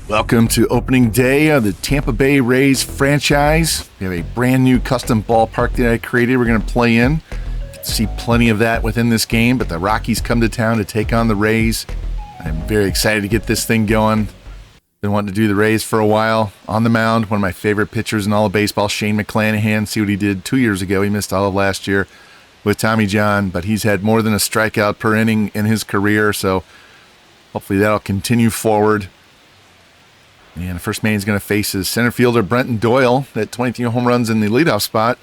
Welcome to opening day of the Tampa Bay Rays franchise. We have a brand new custom ballpark that I created we're going to play in. See plenty of that within this game, but the Rockies come to town to take on the Rays. I'm very excited to get this thing going. Been wanting to do the Rays for a while. On the mound, one of my favorite pitchers in all of baseball, Shane McClanahan. See what he did 2 years ago. He missed all of last year with Tommy John, but he's had more than a strikeout per inning in his career, so hopefully that'll continue forward. And the first man he's going to face is center fielder Brenton Doyle at 23 home runs in the leadoff spot.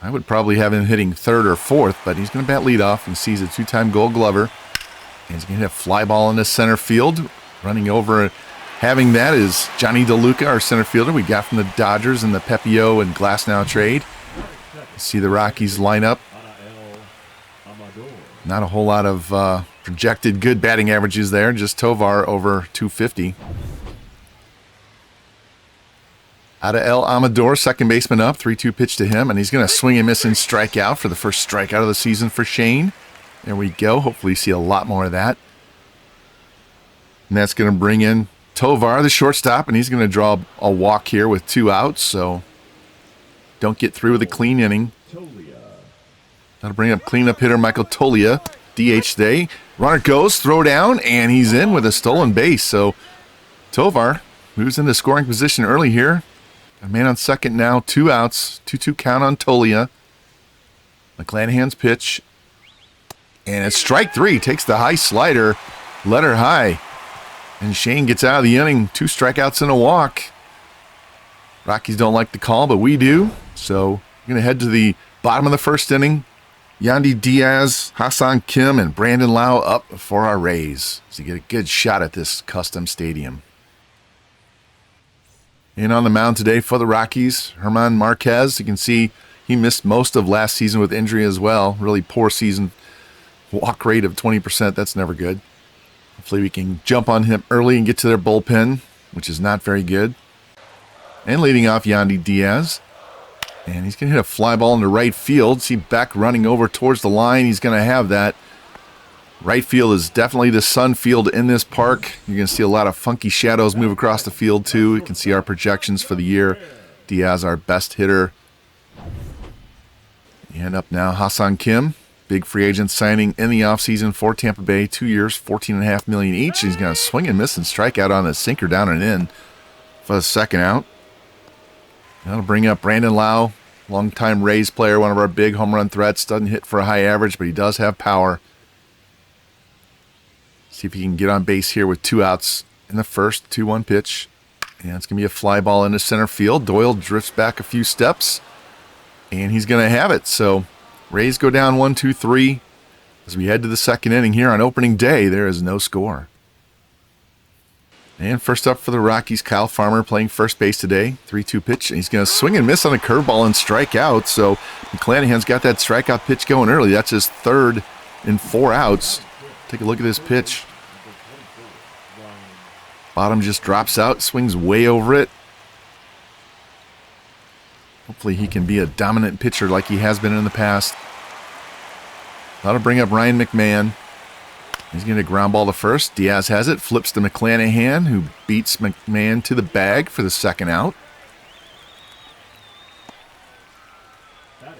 I would probably have him hitting third or fourth, but he's going to bat leadoff and sees a two-time Gold Glover. And he's going to hit a fly ball into center field. Running over, having that is Johnny DeLuca, our center fielder we got from the Dodgers in the Pepio and Glasnow trade. You see the Rockies line up. Not a whole lot of projected good batting averages there, just Tovar over 250. El Amador, second baseman up, 3-2 pitch to him, and he's going to swing and miss and strike out for the first strikeout of the season for Shane. There we go. Hopefully see a lot more of that. And that's going to bring in Tovar, the shortstop, and he's going to draw a walk here with 2 outs, so don't get through with a clean inning. That'll bring up cleanup hitter Michael Tolia, DH today. Runner goes, throw down, and he's in with a stolen base. So Tovar moves into scoring position early here. A man on second now, 2 outs, 2-2 count on Tolia. McClanahan's pitch. And it's strike 3, takes the high slider, letter high. And Shane gets out of the inning, 2 strikeouts and a walk. Rockies don't like the call, but we do. So we're going to head to the bottom of the first inning. Yandy Diaz, Hassan Kim, and Brandon Lau up for our Rays. So you get a good shot at this custom stadium. And on the mound today for the Rockies, Herman Marquez. You can see he missed most of last season with injury as well. Really poor season. Walk rate of 20%. That's never good. Hopefully we can jump on him early and get to their bullpen, which is not very good. And leading off, Yandy Diaz. And he's going to hit a fly ball into right field. See Beck running over towards the line. He's going to have that. Right field is definitely the sun field in this park. You're going to see a lot of funky shadows move across the field too. You can see our projections for the year. Diaz, our best hitter. And up now, Hassan Kim. Big free agent signing in the offseason for Tampa Bay. 2 years, $14.5 million each. He's going to swing and miss and strike out on a sinker down and in for the second out. That'll bring up Brandon Lau, longtime Rays player, one of our big home run threats. Doesn't hit for a high average, but he does have power. See if he can get on base here with 2 outs in the first. 2-1 pitch. And it's going to be a fly ball into center field. Doyle drifts back a few steps. And he's going to have it. So Rays go down 1-2-3. As we head to the second inning here on opening day, there is no score. And first up for the Rockies, Kyle Farmer playing first base today. 3-2 pitch. And he's going to swing and miss on a curveball and strike out. So McClanahan's got that strikeout pitch going early. That's his third in 4 outs. Take a look at this pitch. Bottom just drops out, swings way over it. Hopefully he can be a dominant pitcher like he has been in the past. That'll bring up Ryan McMahon. He's going to ground ball to first. Diaz has it, flips to McClanahan, who beats McMahon to the bag for the second out.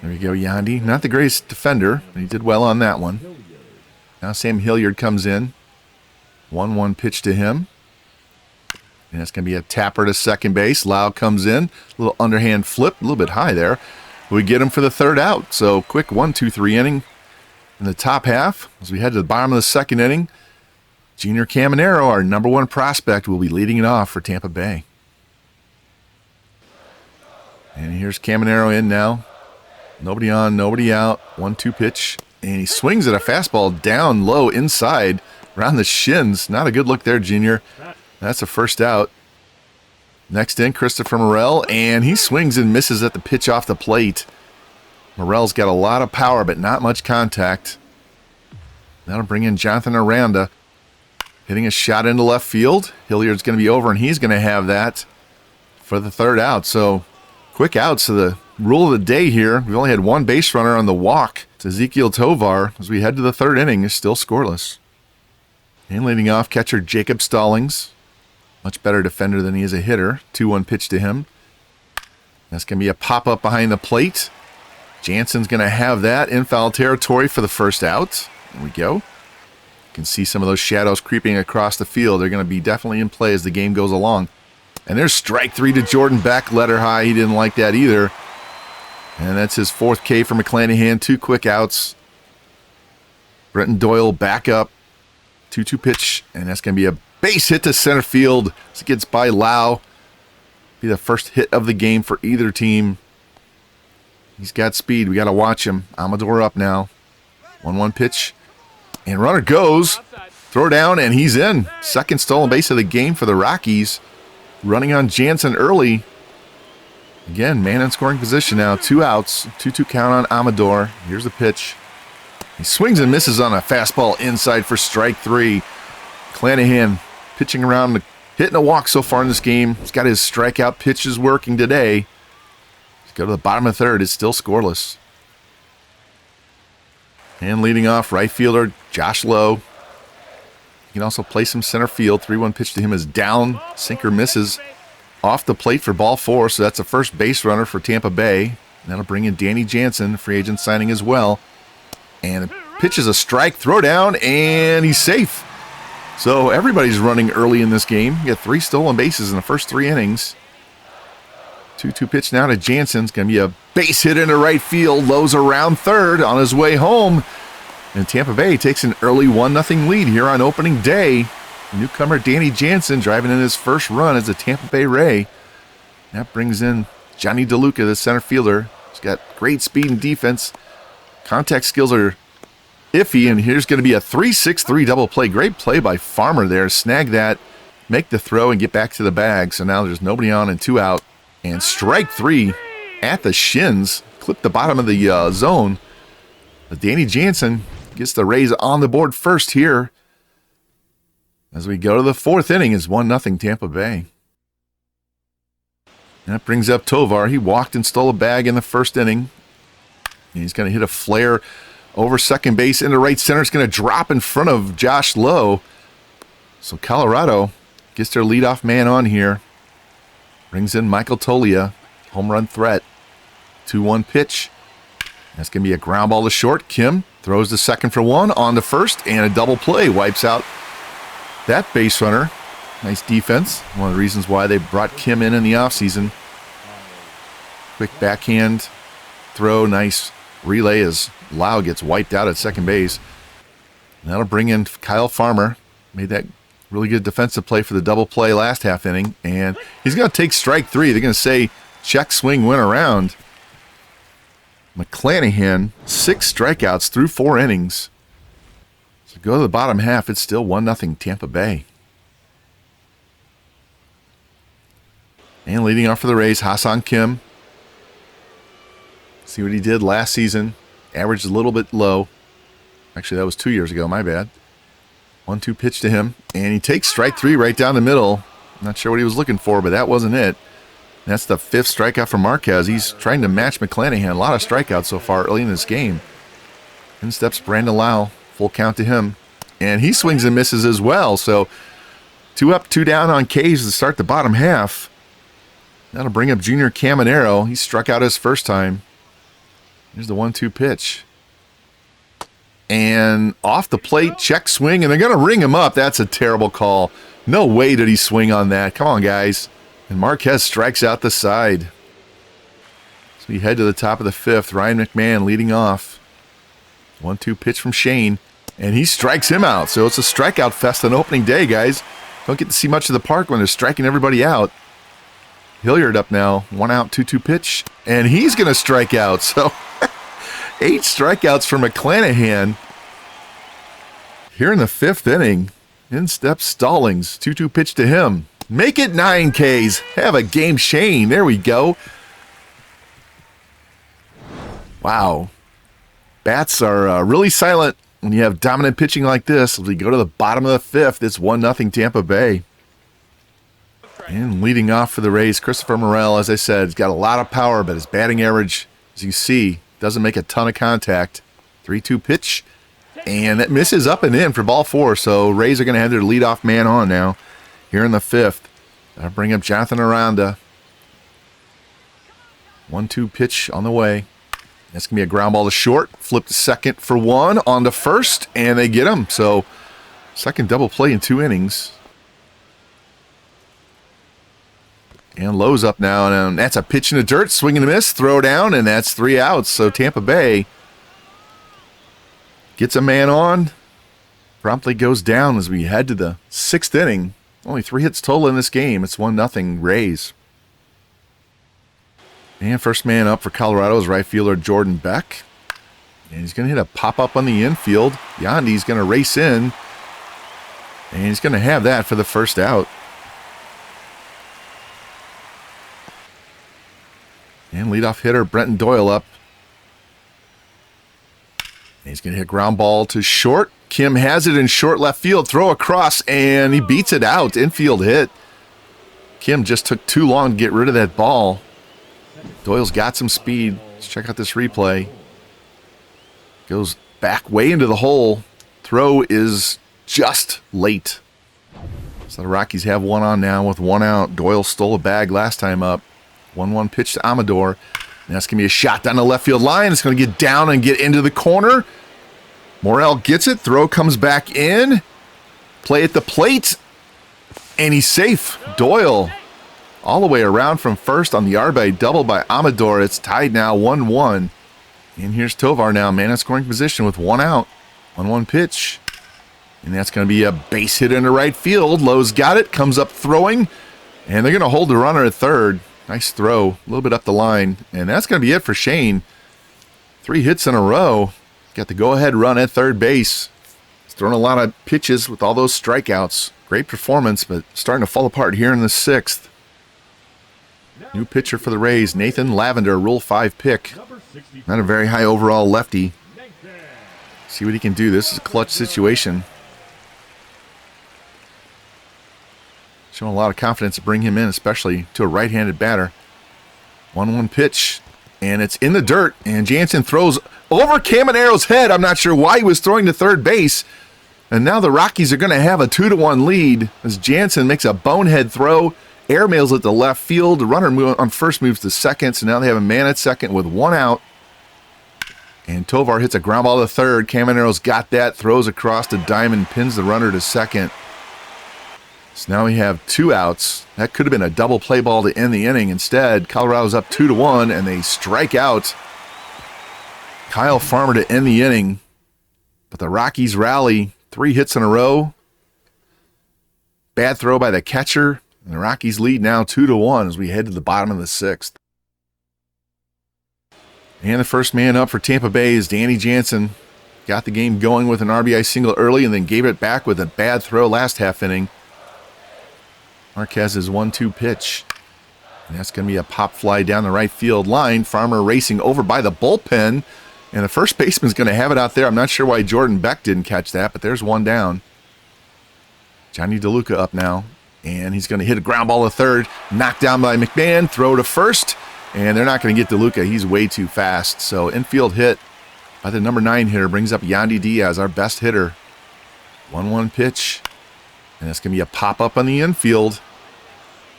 There we go, Yandy. Not the greatest defender, but he did well on that one. Now Sam Hilliard comes in. 1-1 pitch to him. And it's going to be a tapper to second base. Lau comes in. A little underhand flip. A little bit high there. We get him for the third out. So quick 1-2-3 inning in the top half. As we head to the bottom of the second inning, Junior Caminero, our number 1 prospect, will be leading it off for Tampa Bay. And here's Caminero in now. Nobody on, nobody out. 1-2 pitch. And he swings at a fastball down low inside around the shins. Not a good look there, Junior. That's a first out. Next in, Christopher Morel, and he swings and misses at the pitch off the plate. Morel's got a lot of power, but not much contact. That'll bring in Jonathan Aranda, hitting a shot into left field. Hilliard's going to be over, and he's going to have that for the third out. So quick outs. So the rule of the day here, we've only had 1 base runner on the walk. It's Ezequiel Tovar. As we head to the third inning, is still scoreless. And leading off, catcher Jacob Stallings. Much better defender than he is a hitter. 2-1 pitch to him. That's going to be a pop-up behind the plate. Jansen's going to have that in foul territory for the first out. There we go. You can see some of those shadows creeping across the field. They're going to be definitely in play as the game goes along. And there's strike 3 to Jordan Beck, letter high. He didn't like that either. And that's his 4th K for McClanahan. 2 quick outs. Brenton Doyle back up. 2-2 pitch, and that's going to be a base hit to center field as it gets by Lau. Be the first hit of the game for either team. He's got speed. We got to watch him. Amador up now. 1-1 pitch. And runner goes. Throw down, and he's in. Second stolen base of the game for the Rockies. Running on Jansen early. Again, man in scoring position now. 2 outs. 2-2 count on Amador. Here's the pitch. He swings and misses on a fastball inside for strike 3. McClanahan pitching around, hitting a walk so far in this game. He's got his strikeout pitches working today. Let's go to the bottom of the 3rd. It's still scoreless. And leading off, right fielder Josh Lowe. He can also play some center field. 3-1 pitch to him is down. Sinker misses off the plate for ball 4. So that's the first base runner for Tampa Bay. And that'll bring in Danny Jansen, free agent signing as well. And the pitch is a strike, throw down, and he's safe. So everybody's running early in this game. You got 3 stolen bases in the first 3 innings. 2-2 pitch now to Jansen. It's going to be a base hit into right field. Lowe's around third on his way home. And Tampa Bay takes an early 1-0 lead here on opening day. Newcomer Danny Jansen driving in his first run as a Tampa Bay Ray. That brings in Johnny DeLuca, the center fielder. He's got great speed and defense. Contact skills are iffy, and here's going to be a 3-6-3 double play. Great play by Farmer there. Snag that, make the throw, and get back to the bag. So now there's nobody on and 2 out. And strike 3 at the shins. Clip the bottom of the zone. But Danny Jansen gets the Rays on the board first here. As we go to the 4th inning, it's 1-0 Tampa Bay. And that brings up Tovar. He walked and stole a bag in the first inning. And he's going to hit a flare over second base into right center. It's going to drop in front of Josh Lowe. So Colorado gets their leadoff man on here. Brings in Michael Tolia. Home run threat. 2-1 pitch. That's going to be a ground ball to short. Kim throws the second for 1 on to first, and a double play wipes out that base runner. Nice defense. One of the reasons why they brought Kim in the offseason. Quick backhand throw. Nice relay as Lau gets wiped out at second base. And that'll bring in Kyle Farmer. Made that really good defensive play for the double play last half inning. And he's going to take strike 3. They're going to say check swing went around. McClanahan, 6 strikeouts through 4 innings. So go to the bottom half. It's still 1-0 Tampa Bay. And leading off for the Rays, Ha-Seong Kim. See what he did last season. Averaged a little bit low. Actually, that was 2 years ago. My bad. 1-2 pitch to him. And he takes strike 3 right down the middle. Not sure what he was looking for, but that wasn't it. That's the 5th strikeout for Marquez. He's trying to match McClanahan. A lot of strikeouts so far early in this game. In steps Brandon Lau. Full count to him. And he swings and misses as well. So 2 up, 2 down on K's to start the bottom half. That'll bring up Junior Caminero. He struck out his first time. Here's the 1-2 pitch. And off the plate, check swing, and they're going to ring him up. That's a terrible call. No way did he swing on that. Come on, guys. And Marquez strikes out the side. So we head to the top of the 5th. Ryan McMahon leading off. 1-2 pitch from Shane. And he strikes him out. So it's a strikeout fest on opening day, guys. Don't get to see much of the park when they're striking everybody out. Hilliard up now. 1 out, 2-2 pitch. And he's going to strike out. So 8 strikeouts for McClanahan. Here in the 5th inning. In steps Stallings. 2-2 pitch to him. Make it 9 Ks. Have a game, Shane. There we go. Wow. Bats are really silent when you have dominant pitching like this. As we go to the bottom of the 5th, it's 1-0 Tampa Bay. And leading off for the Rays, Christopher Morel, as I said, has got a lot of power, but his batting average, as you see, doesn't make a ton of contact. 3-2 pitch. And that misses up and in for ball 4. So Rays are going to have their leadoff man on now here in the 5th. That'll bring up Jonathan Aranda. 1-2 pitch on the way. That's going to be a ground ball to short. Flip to second for one. On to first, and they get him. So, second double play in 2 innings. And Lowe's up now, and that's a pitch in the dirt. Swing and a miss. Throw down, and that's 3 outs. So, Tampa Bay gets a man on. Promptly goes down as we head to the 6th inning. Only 3 hits total in this game. It's 1-0 Rays. And first man up for Colorado is right fielder Jordan Beck. And he's going to hit a pop-up on the infield. Yandy's going to race in. And he's going to have that for the first out. And leadoff hitter Brenton Doyle up. And he's going to hit ground ball to short. Kim has it in short left field. Throw across, and he beats it out. Infield hit. Kim just took too long to get rid of that ball. Doyle's got some speed. Let's check out this replay. Goes back way into the hole. Throw is just late. So the Rockies have one on now with 1 out. Doyle stole a bag last time up. 1-1 pitch to Amador. And that's going to be a shot down the left field line. It's going to get down and get into the corner. Morel gets it. Throw comes back in. Play at the plate. And he's safe. Doyle all the way around from first on the RBI double by Amador. It's tied now 1-1. And here's Tovar now, man in scoring position with 1 out. 1-1 pitch. And that's going to be a base hit into right field. Lowe's got it. Comes up throwing. And they're going to hold the runner at third. Nice throw. A little bit up the line. And that's going to be it for Shane. 3 hits in a row. Got the go-ahead run at third base. He's thrown a lot of pitches with all those strikeouts. Great performance, but starting to fall apart here in the 6th. New pitcher for the Rays, Nathan Lavender, Rule 5 pick. Not a very high overall lefty. See what he can do. This is a clutch situation. Showing a lot of confidence to bring him in, especially to a right-handed batter. 1-1 pitch, and it's in the dirt, and Jansen throws over Camaro's head. I'm not sure why he was throwing to third base. And now the Rockies are going to have a 2-1 lead as Jansen makes a bonehead throw. Airmails it to left field. The runner on first moves to second, so now they have a man at second with 1 out. And Tovar hits a ground ball to third. Camaro's got that, throws across the diamond, pins the runner to second. So now we have 2 outs. That could have been a double play ball to end the inning. Instead, Colorado's up 2-1, and they strike out Kyle Farmer to end the inning. But the Rockies rally. 3 hits in a row. Bad throw by the catcher. And the Rockies lead now 2-1 as we head to the bottom of the 6th. And the first man up for Tampa Bay is Danny Jansen. Got the game going with an RBI single early and then gave it back with a bad throw last half inning. Marquez's 1-2 pitch. And that's going to be a pop fly down the right field line. Farmer racing over by the bullpen. And the first baseman's going to have it out there. I'm not sure why Jordan Beck didn't catch that, but there's 1 down. Johnny DeLuca up now. And he's going to hit a ground ball to third. Knocked down by McMahon. Throw to first. And they're not going to get DeLuca. He's way too fast. So infield hit by the number 9 hitter brings up Yandy Diaz, our best hitter. 1-1 pitch. And that's going to be a pop-up on the infield.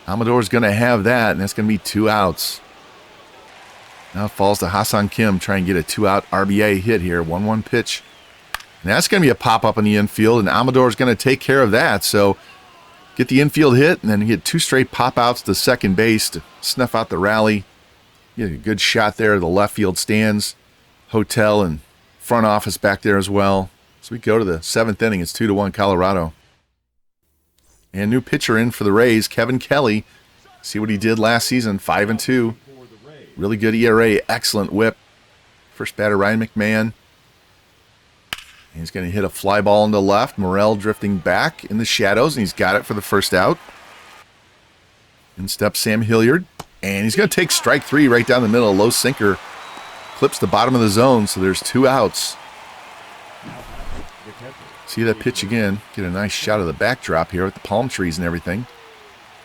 Amador's going to have that, and that's going to be 2 outs. Now it falls to Hassan Kim, trying to get a 2-out RBI hit here. 1-1 pitch. And that's going to be a pop-up on the infield, and Amador's going to take care of that. So get the infield hit, and then get 2 straight pop-outs to second base to snuff out the rally. Get a good shot there to the left field stands. Hotel and front office back there as well. So we go to the 7th inning. It's 2-1 Colorado. And new pitcher in for the Rays, Kevin Kelly. See what he did last season, 5-2. Really good ERA, excellent whip. First batter, Ryan McMahon. And he's going to hit a fly ball into left. Morel drifting back in the shadows, and he's got it for the first out. In steps Sam Hilliard. And he's going to take strike 3 right down the middle. Low sinker. Clips the bottom of the zone, so there's 2 outs. See that pitch again. Get a nice shot of the backdrop here with the palm trees and everything.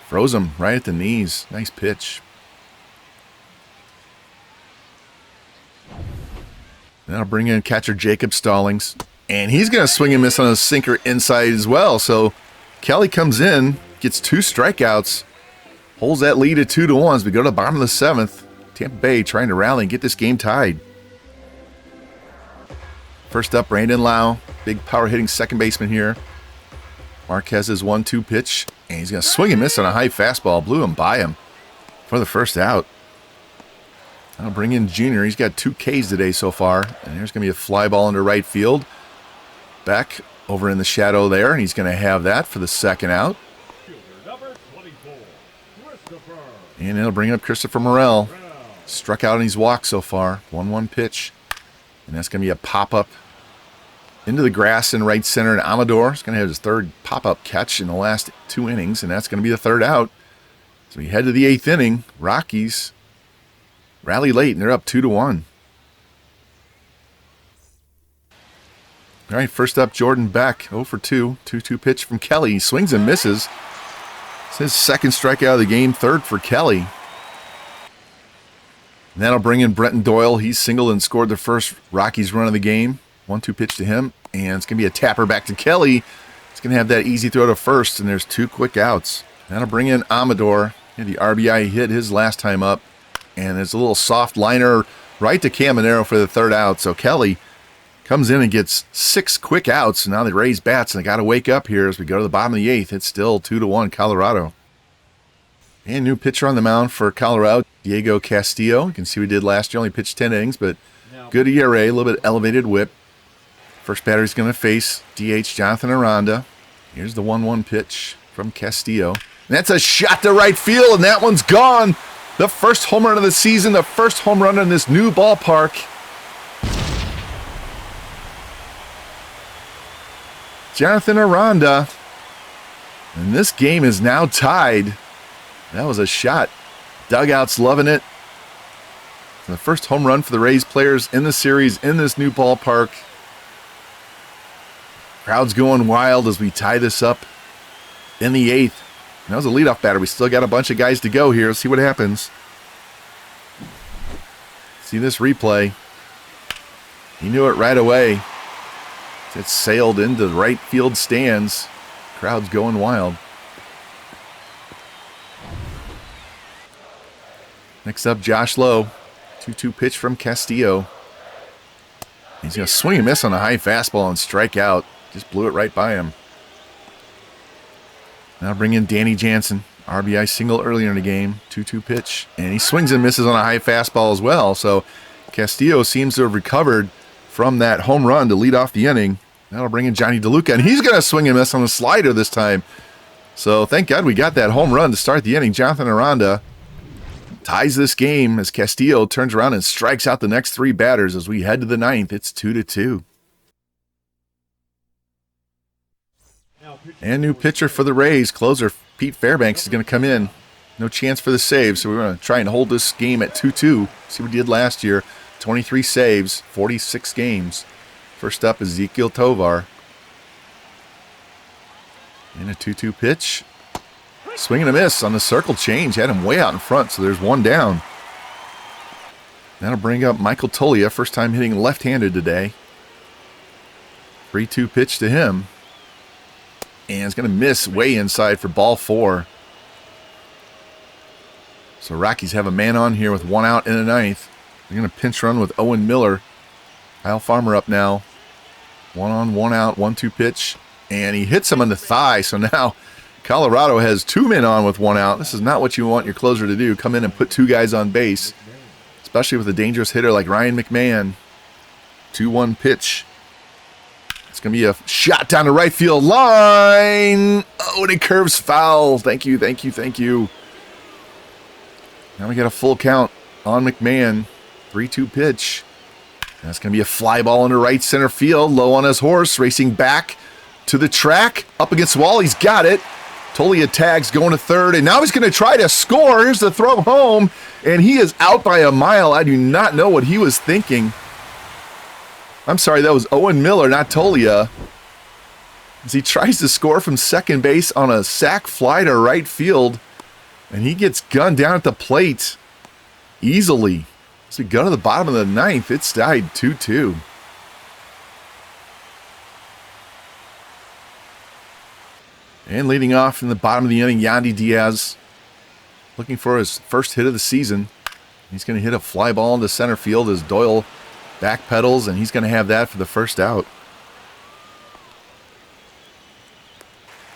Froze him right at the knees. Nice pitch. Then I'll bring in catcher Jacob Stallings. And he's going to swing and miss on a sinker inside as well. So Kelly comes in, gets 2 strikeouts. Holds that lead at 2-1 as we go to the bottom of the 7th. Tampa Bay trying to rally and get this game tied. First up, Brandon Lau. Big power hitting second baseman here. Marquez's 1-2 pitch. And he's going to swing and miss on a high fastball. Blew him by him for the first out. I'll bring in Junior. He's got 2 Ks today so far. And there's going to be a fly ball into right field. Back over in the shadow there. And he's going to have that for the second out. And it'll bring up Christopher Morel. Struck out on his walk so far. 1-1 pitch. And that's going to be a pop-up into the grass in right center. And Amador is going to have his 3rd pop-up catch in the last 2 innings. And that's going to be the 3rd out. So we head to the 8th inning. Rockies rally late, and they're up 2-1. All right, first up, Jordan Beck. 0 for 2. 2-2 pitch from Kelly. He swings and misses. It's his 2nd strikeout of the game, 3rd for Kelly. And that'll bring in Brenton Doyle. He's singled and scored the first Rockies run of the game. 1-2 pitch to him, and it's going to be a tapper back to Kelly. It's going to have that easy throw to first, and there's 2 quick outs. That'll bring in Amador. The RBI hit his last time up, and there's a little soft liner right to Caminero for the 3rd out. So Kelly comes in and gets 6 quick outs, and now they raise bats, and they got to wake up here as we go to the bottom of the 8th. It's still 2-1 Colorado. And new pitcher on the mound for Colorado, Diego Castillo. You can see we did last year, only pitched 10 innings, but good ERA, a little bit elevated whip. First batter he's going to face DH Jonathan Aranda. Here's the 1-1 pitch from Castillo. And that's a shot to right field, and that one's gone. The first home run of the season, the first home run in this new ballpark. Jonathan Aranda. And this game is now tied. That was a shot. Dugout's loving it. The first home run for the Rays players in the series in this new ballpark. Crowd's going wild as we tie this up in the 8th. And that was a leadoff batter. We still got a bunch of guys to go here. Let's see what happens. See this replay. He knew it right away. It sailed into the right field stands. Crowd's going wild. Next up, Josh Lowe. 2-2 pitch from Castillo. He's going to swing and miss on a high fastball and strike out. Just blew it right by him. Now bring in Danny Jansen. RBI single earlier in the game. 2-2 pitch. And he swings and misses on a high fastball as well. So Castillo seems to have recovered from that home run to lead off the inning. That'll bring in Johnny DeLuca. And he's going to swing and miss on the slider this time. So thank God we got that home run to start the inning. Jonathan Aranda ties this game as Castillo turns around and strikes out the next 3 batters as we head to the 9th. It's 2-2. And new pitcher for the Rays, closer Pete Fairbanks is going to come in. No chance for the save, so we're going to try and hold this game at 2-2. See what we did last year. 23 saves, 46 games. First up, Ezekiel Tovar. And a 2-2 pitch. Swing and a miss on the circle change. Had him way out in front, so there's 1 down. That'll bring up Michael Toglia, first time hitting left-handed today. 3-2 pitch to him. And it's going to miss way inside for ball 4. So Rockies have a man on here with 1 out in the 9th. They're going to pinch run with Owen Miller. Kyle Farmer up now. 1 on, 1 out, 1-2 pitch. And he hits him on the thigh, so now Colorado has 2 men on with 1 out. This is not what you want your closer to do. Come in and put 2 guys on base, especially with a dangerous hitter like Ryan McMahon. 2-1 pitch. It's going to be a shot down the right field line. Oh, and it curves foul. Thank you, thank you, thank you. Now we got a full count on McMahon. 3-2 pitch. That's going to be a fly ball into right center field. Low on his horse, racing back to the track. Up against the wall, he's got it. Toglia tags going to third, and now he's going to try to score. Here's the throw home, and he is out by a mile. I do not know what he was thinking. I'm sorry, that was Owen Miller, not Toglia. As he tries to score from second base on a sac fly to right field, and he gets gunned down at the plate easily. As we go to the bottom of the 9th, it's tied 2-2. And leading off in the bottom of the inning, Yandy Diaz. looking for his first hit of the season. He's going to hit a fly ball into center field as Doyle backpedals, and he's going to have that for the first out.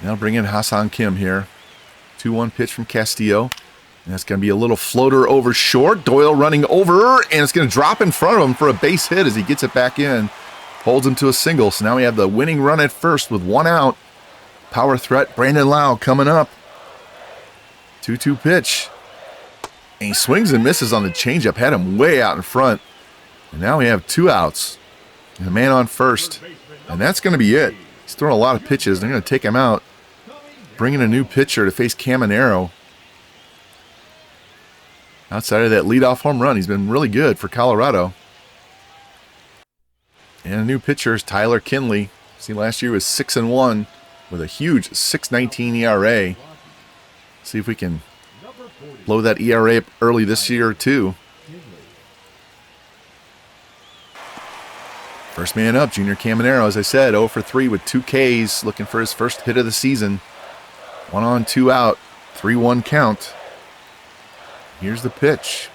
Now bring in Hassan Kim here. 2-1 pitch from Castillo. And that's going to be a little floater over short. Doyle running over, and it's going to drop in front of him for a base hit as he gets it back in. Holds him to a single. So now we have the winning run at first with 1 out. Power threat, Brandon Lau coming up. 2-2 pitch. And he swings and misses on the changeup. Had him way out in front. And now we have 2 outs. And a man on first. And that's going to be it. He's throwing a lot of pitches. They're going to take him out. Bringing a new pitcher to face Caminero. Outside of that leadoff home run, he's been really good for Colorado. And a new pitcher is Tyler Kinley. See, last year was 6-1 with a huge 6.19 ERA. See if we can blow that ERA up early this year, too. First man up, Junior Caminero, as I said, 0 for 3 with 2 Ks, looking for his first hit of the season. 1 on, 2 out, 3-1 count. Here's the pitch.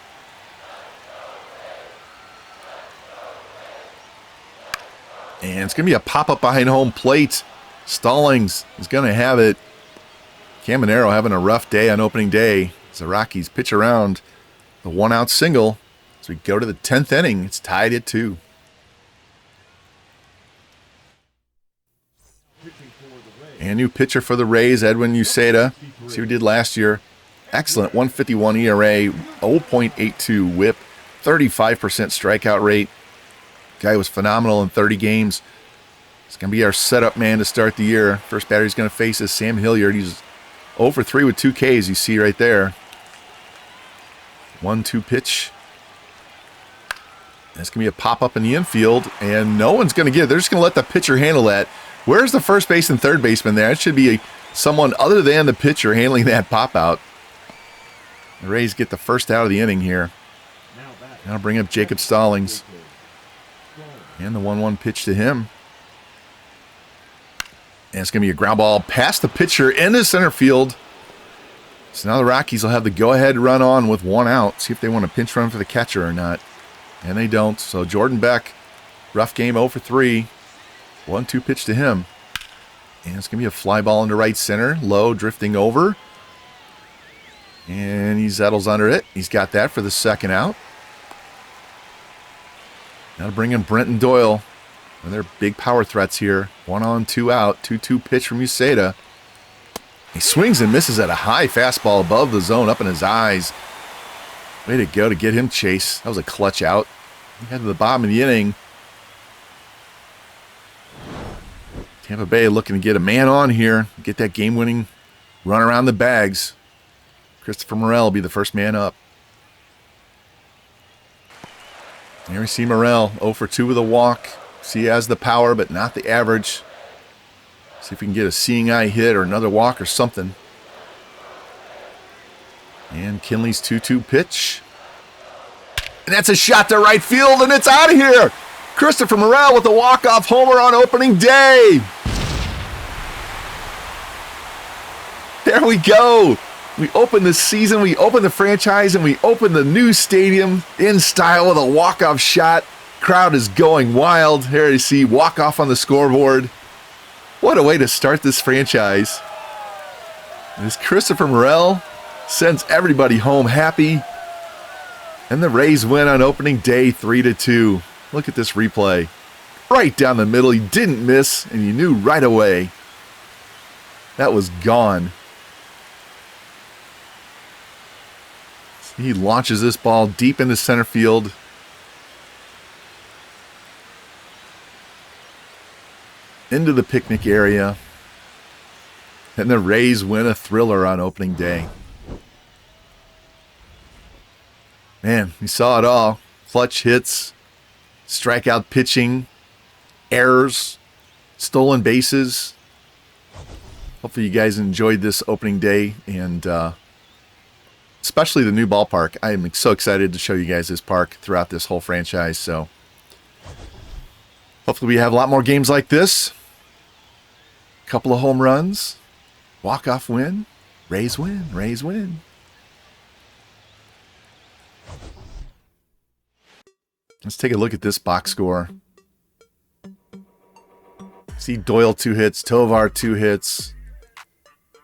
And it's going to be a pop-up behind home plate. Stallings is going to have it. Caminero having a rough day on opening day. As the Rockies pitch around the 1-out single. As we go to the 10th inning, it's tied at 2. And new pitcher for the Rays, Edwin Uceda. See what he did last year. Excellent 151 ERA, 0.82 whip, 35% strikeout rate. Guy was phenomenal in 30 games. It's going to be our setup man to start the year. First batter he's going to face is Sam Hilliard. He's 0 for 3 with 2 Ks, you see right there. 1-2 pitch. That's going to be a pop-up in the infield, and no one's going to get it. They're just going to let the pitcher handle that. Where's the first base and third baseman there? It should be someone other than the pitcher handling that pop-out. The Rays get the first out of the inning here. Now bring up Jacob Stallings. And the 1-1 pitch to him. And it's going to be a ground ball past the pitcher into center field. So now the Rockies will have the go-ahead run on with 1 out. See if they want to pinch run for the catcher or not. And they don't. So Jordan Beck, rough game, 0 for 3. 1-2 pitch to him. And it's going to be a fly ball into right center. Low, drifting over. And he settles under it. He's got that for the second out. Now to bring in Brenton Doyle. And they're big power threats here. 1 on, 2 out. 2-2 pitch from Uceda. He swings and misses at a high fastball above the zone, up in his eyes. Way to go to get him chased. That was a clutch out. He got to the bottom of the inning. Tampa Bay looking to get a man on here. Get that game-winning run around the bags. Christopher Morel will be the first man up. There we see Morel, 0 for 2 with a walk. See, he has the power, but not the average. See if we can get a seeing eye hit or another walk or something. And Kinley's 2-2 pitch. And that's a shot to right field, and it's out of here. Christopher Morel with a walk-off homer on opening day. There we go. We open the season, we open the franchise, and we open the new stadium in style with a walk-off shot. Crowd is going wild. Here you see walk-off on the scoreboard. What a way to start this franchise. This Christopher Morel sends everybody home happy. And the Rays win on opening day 3-2. Look at this replay. Right down the middle. He didn't miss, and you knew right away. That was gone. He launches this ball deep into center field. Into the picnic area. And the Rays win a thriller on opening day. Man, we saw it all. Clutch hits, strikeout pitching, errors, stolen bases. Hopefully you guys enjoyed this opening day, and especially the new ballpark. I am so excited to show you guys this park throughout this whole franchise. So hopefully we have a lot more games like this. Couple of home runs, walk-off win, Rays win, Rays win. Let's take a look at this box score. See Doyle 2 hits, Tovar 2 hits.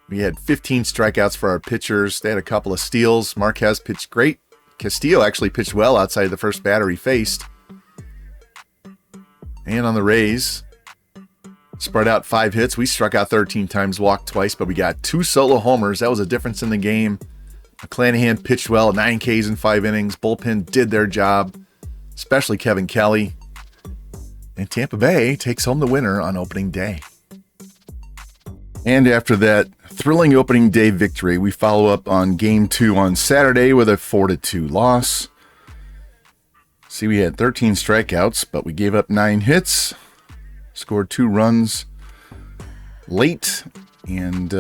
We had 15 strikeouts for our pitchers. They had a couple of steals. Marquez pitched great. Castillo actually pitched well outside the first batter he faced. And on the Rays, spread out 5 hits. We struck out 13 times, walked twice, but we got 2 solo homers. That was a difference in the game. McClanahan pitched well, 9 Ks in 5 innings. Bullpen did their job, especially Kevin Kelly. And Tampa Bay takes home the winner on opening day. And after that thrilling opening day victory, we follow up on Game 2 on Saturday with a 4-2 loss. See, we had 13 strikeouts, but we gave up 9 hits, scored 2 runs late, and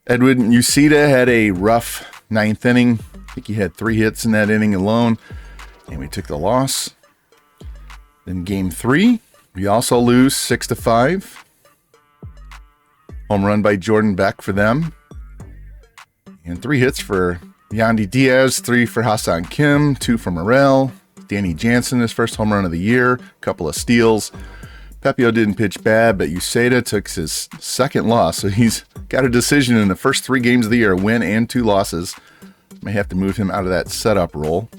Edwin Uceda had a rough 9th inning. I think he had 3 hits in that inning alone, and we took the loss. Then Game 3, we also lose 6-5. Home run by Jordan Beck for them. And 3 hits for Yandy Diaz, 3 for Hassan Kim, 2 for Morel. Danny Jansen, his first home run of the year, a couple of steals. Pepio didn't pitch bad, but Uceda took his second loss. So he's got a decision in the first 3 games of the year, a win and 2 losses. May have to move him out of that setup role.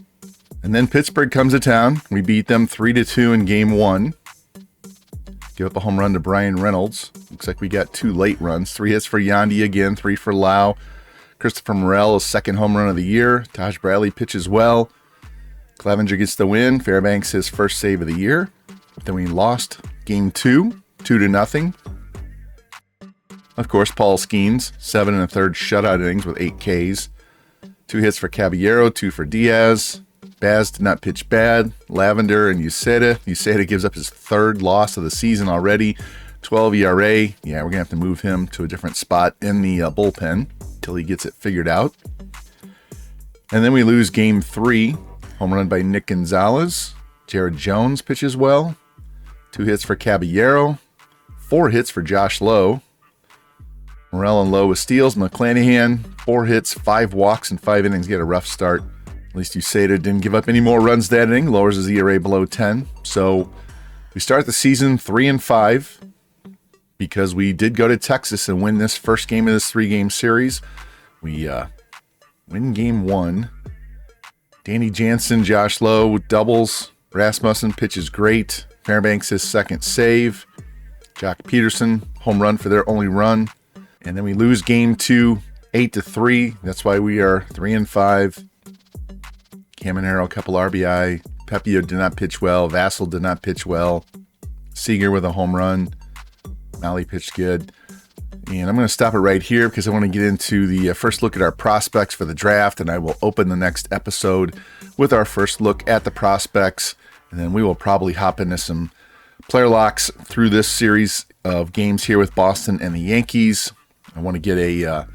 And then Pittsburgh comes to town. We beat them 3-2 in Game 1. Give up a home run to Brian Reynolds. Looks like we got 2 late runs. 3 hits for Yandy again, 3 for Lau. Christopher Morel, his second home run of the year. Taj Bradley pitches well. Clevenger gets the win. Fairbanks his first save of the year. Then we lost Game 2, 2-0. Of course, Paul Skeens, 7 1/3 shutout innings with 8 Ks. 2 hits for Caballero, 2 for Diaz. Baz did not pitch bad. Lavender and Uceda. Uceda gives up his 3rd loss of the season already. 12 ERA. Yeah, we're going to have to move him to a different spot in the bullpen until he gets it figured out. And then we lose Game 3. Home run by Nick Gonzalez. Jared Jones pitches well. 2 hits for Caballero. 4 hits for Josh Lowe. Morel and Lowe with steals. McClanahan, 4 hits, 5 walks in 5 innings. Get a rough start. At least Uceda didn't give up any more runs that inning. Lowers his ERA below 10. So we start the season 3-5 because we did go to Texas and win this first game of this 3-game series. We win Game 1. Danny Jansen, Josh Lowe with doubles. Rasmussen pitches great. Fairbanks his second save. Jock Peterson, home run for their only run. And then we lose Game 2, 8-3. That's why we are 3-5. Caminero, a couple RBI. Pepio did not pitch well. Vassell did not pitch well. Seager with a home run. Malley pitched good. And I'm going to stop it right here because I want to get into the first look at our prospects for the draft, and I will open the next episode with our first look at the prospects, and then we will probably hop into some player locks through this series of games here with Boston and the Yankees. I want to get a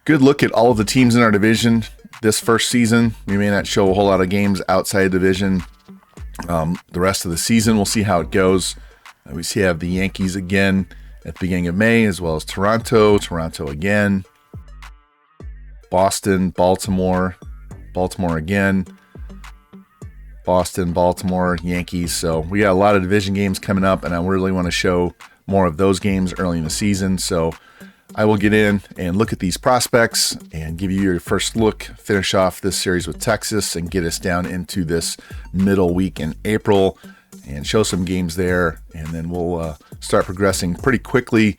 good look at all of the teams in our division this first season. We may not show a whole lot of games outside division the rest of the season. We'll see how it goes. We have the Yankees again at the beginning of May, as well as Toronto again, Boston, Baltimore again, Boston, Baltimore, Yankees. So we got a lot of division games coming up, and I really want to show more of those games early in the season. So I will get in and look at these prospects and give you your first look, finish off this series with Texas, and get us down into this middle week in April and show some games there. And then we'll start progressing pretty quickly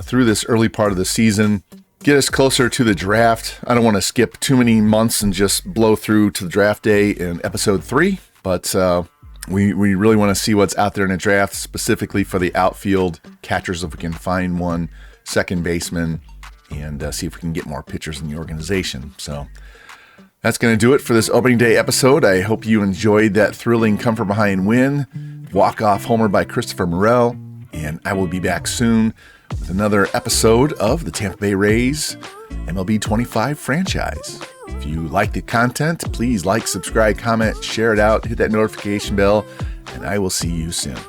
through this early part of the season, get us closer to the draft. I don't want to skip too many months and just blow through to the draft day in episode 3, but we really want to see what's out there in the draft, specifically for the outfield catchers, if we can find one, second baseman, and see if we can get more pitchers in the organization. So that's going to do it for this opening day episode. I hope you enjoyed that thrilling come from behind win, walk-off homer by Christopher Morel, and I will be back soon with another episode of the Tampa Bay Rays MLB 25 franchise. If you like the content, please like, subscribe, comment, share it out, hit that notification bell, and I will see you soon.